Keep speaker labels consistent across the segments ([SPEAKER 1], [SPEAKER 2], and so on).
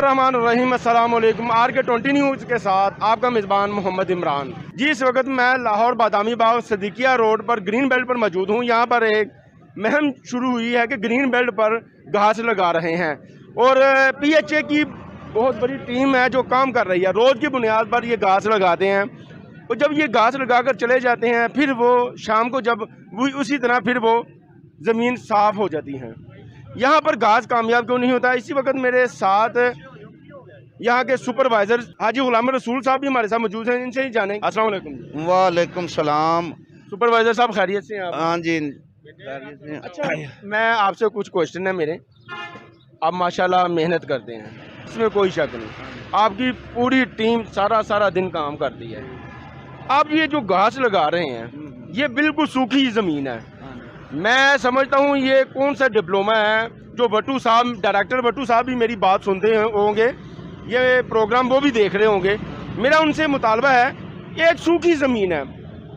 [SPEAKER 1] बिस्मिल्लाहिर्रहमानिर्रहीम। अस्सलाम वालेकुम। RK20 न्यूज़ के साथ आपका मेज़बान मोहम्मद इमरान जी। इस वक्त मैं लाहौर बादामी बाग सदीकिया रोड पर ग्रीन बेल्ट पर मौजूद हूँ। यहाँ पर एक मुहिम शुरू हुई है कि ग्रीन बेल्ट पर घास लगा रहे हैं और PHA की बहुत बड़ी टीम है जो काम कर रही है। रोज़ की बुनियाद पर ये घास लगाते हैं और जब ये घास लगा कर चले जाते हैं फिर वो शाम को जब वो उसी तरह फिर वो ज़मीन साफ़ हो जाती हैं। यहाँ पर घास कामयाब क्यों नहीं होता? इसी वक्त मेरे साथ यहाँ के सुपरवाइजर हाजी गुलाम रसूल साहब भी हमारे साथ मौजूद हैं। इनसे ही जानें। अस्सलाम वालेकुम।
[SPEAKER 2] वालेकुम सलाम।
[SPEAKER 1] सुपरवाइजर साहब खैरियत से हैं आप?
[SPEAKER 2] हाँ जी।
[SPEAKER 1] अच्छा, मैं आपसे कुछ क्वेश्चन है मेरे। आप माशाल्लाह मेहनत करते हैं, इसमें कोई शक नहीं। आपकी पूरी टीम सारा दिन काम करती है। आप ये जो घास लगा रहे हैं ये बिल्कुल सूखी ज़मीन है। मैं समझता हूँ ये कौन सा डिप्लोमा है जो भट्टू साहब, डायरेक्टर भट्टू साहब भी मेरी बात सुनते होंगे, ये प्रोग्राम वो भी देख रहे होंगे। मेरा उनसे मुतालबा है, एक सूखी ज़मीन है,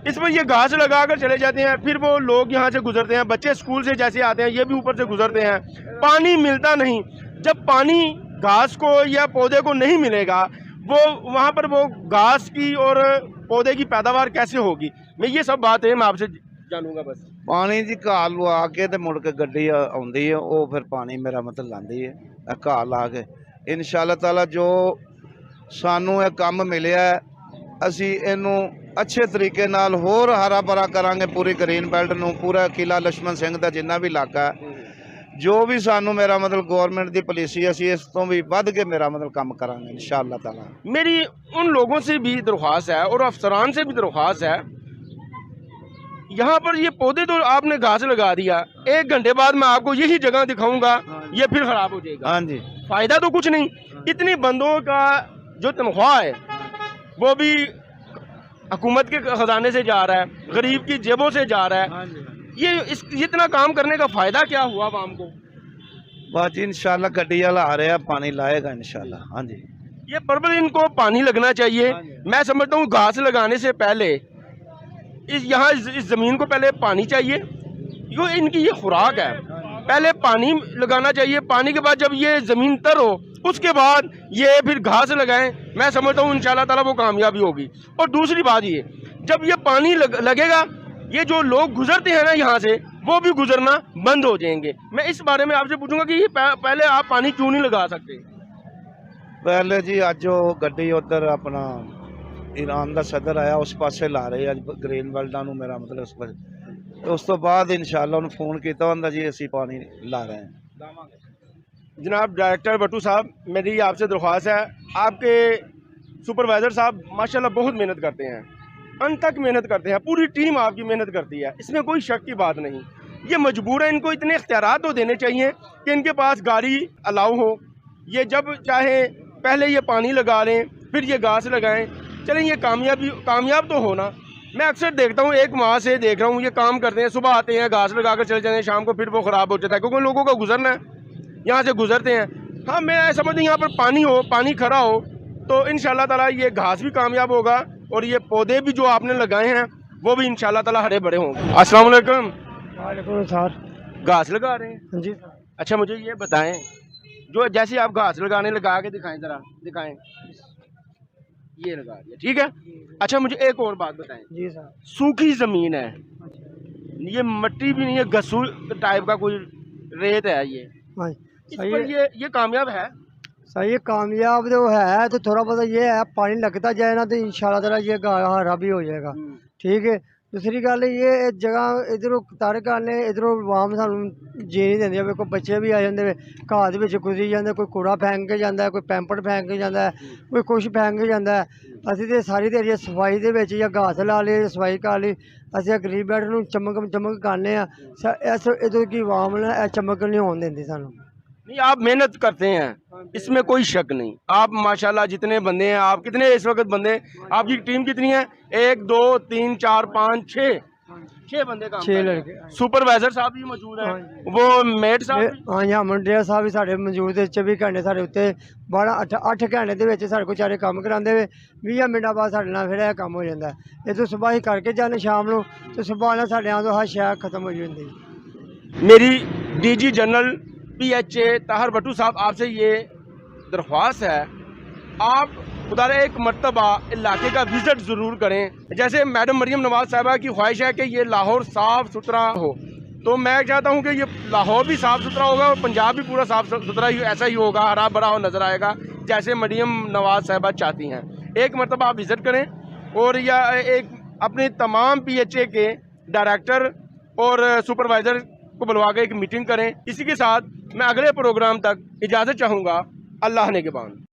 [SPEAKER 1] इस पर ये घास लगा कर चले जाते हैं, फिर वो लोग यहाँ से गुजरते हैं, बच्चे स्कूल से जैसे आते हैं ये भी ऊपर से गुजरते हैं, पानी मिलता नहीं। जब पानी घास को या पौधे को नहीं मिलेगा वो वहाँ पर वो घास की और पौधे की पैदावार कैसे होगी? मैं ये सब बात है मैं आपसे जानूंगा। बस
[SPEAKER 2] पानी की घाह लुआ के ते मुड़ के गड्डी आउंदी है, वो फिर पानी मेरा मतलब लांदी है घाह ला के। इंशाअल्लाह ताला जो सानू ये काम मिलिया है असी इनू अच्छे तरीके नाल होर हरा भरा करांगे। पूरी ग्रीन बेल्ट नू, पूरा किला लक्ष्मण सिंह दा जिन्ना भी इलाका है, जो भी सानू मेरा मतलब गवर्नमेंट दी पॉलिसी असी इस तो भी वध के मेरा मतलब काम करांगे इंशाअल्लाह ताला।
[SPEAKER 1] मेरी उन लोगों से भी दरख्वास्त है और अफसरान से भी दरख्वास्त है, यहाँ पर ये पौधे तो आपने घास लगा दिया, 1 घंटे बाद मैं आपको यही जगह दिखाऊंगा, ये फिर खराब हो जाएगा।
[SPEAKER 2] हाँ जी।
[SPEAKER 1] फायदा तो कुछ नहीं। इतने बंदों का जो तनख्वाह है वो भी हुकूमत के खजाने से जा रहा है, गरीब की जेबों से जा रहा है। ये इतना काम करने का फायदा क्या हुआ आवाम को?
[SPEAKER 2] बस जी इंशाअल्लाह गड्डी वाला आ रहा है, पानी लाएगा इंशाअल्लाह। हाँ जी।
[SPEAKER 1] ये परवल इनको पानी लगना चाहिए। मैं समझता हूँ घास लगाने से पहले इस ज़मीन को पहले पानी चाहिए, जो इनकी ये खुराक है। पहले पानी लगाना चाहिए, पानी के बाद जब ये ज़मीन तर हो उसके बाद ये फिर घास लगाएं। मैं समझता हूँ इंशाअल्लाह ताला वो कामयाबी होगी। और दूसरी बात ये, जब ये पानी लगेगा ये जो लोग गुजरते हैं ना यहाँ से वो भी गुजरना बंद हो जाएंगे। मैं इस बारे में आपसे पूछूंगा कि ये पहले आप पानी क्यों नहीं लगा सकते?
[SPEAKER 2] पहले जी अज वो गड्डी उधर अपना ईरान का सदर आया उस पासे ला रहे अज ग्रीन बेल्टा मेरा मतलब उस पासे, तो उस तो बाद इंशाअल्लाह उन्होंने फोन किया होंगे जी असी पानी ला रहे हैं।
[SPEAKER 1] जनाब डायरेक्टर भट्टू साहब, मेरी आपसे दरख्वास्त है, आपके सुपरवाइज़र साहब माशाल्लाह बहुत मेहनत करते हैं, अंत तक मेहनत करते हैं, पूरी टीम आपकी मेहनत करती है, इसमें कोई शक की बात नहीं। ये मजबूर है, इनको इतने इख्तियारात तो देने चाहिए कि इनके पास गाड़ी अलाउ हो, ये जब चाहे पहले ये पानी लगा लें फिर ये घास लगाएं। चलें, ये कामयाब तो होना। मैं अक्सर देखता हूँ, एक माह से देख रहा हूँ, ये काम करते हैं, सुबह आते हैं घास लगा कर चले जाते हैं, शाम को फिर वो ख़राब हो जाता है क्योंकि लोगों का गुजरना है, यहाँ से गुजरते हैं। हाँ, मैं समझता हूँ यहाँ पर पानी हो, पानी खड़ा हो तो इंशाअल्लाह ताला ये घास भी कामयाब होगा और ये पौधे भी जो आपने लगाए हैं वो भी इंशाअल्लाह ताला हरे भरे होंगे। अस्सलाम वालेकुम।
[SPEAKER 3] वालेकुम सर।
[SPEAKER 1] घास लगा रहे हैं
[SPEAKER 3] जी।
[SPEAKER 1] अच्छा, मुझे ये बताएं, जो जैसे आप घास लगाने लगा के दिखाएं, जरा दिखाएं, ये लगा दिया, ठीक है। अच्छा, मुझे एक और बात बताएं।
[SPEAKER 3] जी सर।
[SPEAKER 1] सूखी ज़मीन है, ये मिट्टी भी नहीं है, गस्सू टाइप का कोई रेत है, ये
[SPEAKER 3] हाँ
[SPEAKER 1] इस पर ये कामयाब है?
[SPEAKER 3] सही है, कामयाब तो है, तो थोड़ा बहुत ये है पानी लगता जाए ना तो इंशाल्लाह ताला ये हरा भी हो जाएगा। ठीक है। दूसरी गल ये जगह इधरों तारे करने इधरों आवाम सानू जी नहीं देंदी, देखो बच्चे भी आ जाते घाह के विच गुजरी जाते, कोई कूड़ा फेंक के जाता है, कोई पैंपट फेंक के जाता है, कोई कुछ फेंक के जाता है। असीं ते सारी दिहाड़ी सफाई दे विच या घास ला ली, सफाई कर ली, असीं गरीब बैठ नूं चमक करने आ। इस इधर की आवाम ने चमक नहीं होने देंदी सानू।
[SPEAKER 1] नहीं, आप मेहनत करते हैं, इसमें कोई शक नहीं। आप माशाल्लाह जितने बंदे हैं, आप कितने इस वक्त बंदे, आपकी टीम कितनी है? 1 2 3 4 5 6 बंदे काम
[SPEAKER 3] 6 लड़के।
[SPEAKER 1] सुपरवाइजर साहब भी मौजूद हैं, वो मेट साहब।
[SPEAKER 3] हाँ जी, मुंडिया साहब भी साढ़े मौजूद है, 24 घंटे साढ़े उत्ते 8 घंटे के साढ़े को चारे काम कराते हुए 20 मिनट बाद साढ़े नाल फिर काम हो जाता है। इधर सुबह ही करके जाने शाम को तो सुबह ना साढ़े तो हर शहर खत्म हो जाती।
[SPEAKER 1] मेरी DG general PHA Tahir Bhattu साहब आपसे ये दरख्वास्त है, आप खुदा एक मरतबा इलाके का विज़िट ज़रूर करें। जैसे मैडम मरियम नवाज़ साहिबा की ख्वाहिश है कि ये लाहौर साफ़ सुथरा हो, तो मैं चाहता हूँ कि ये लाहौर भी साफ़ सुथरा होगा और पंजाब भी पूरा साफ़ सुथरा ही ऐसा ही होगा, हरा भरा हो नज़र आएगा जैसे मरियम नवाज़ साहिबा चाहती हैं। एक मरतबा आप विज़िट करें और या एक अपने तमाम PHA के डायरेक्टर और सुपरवाइज़र को बुलवा के एक मीटिंग करें। इसी के साथ मैं अगले प्रोग्राम तक इजाज़त चाहूँगा। अल्लाह ने के बाद।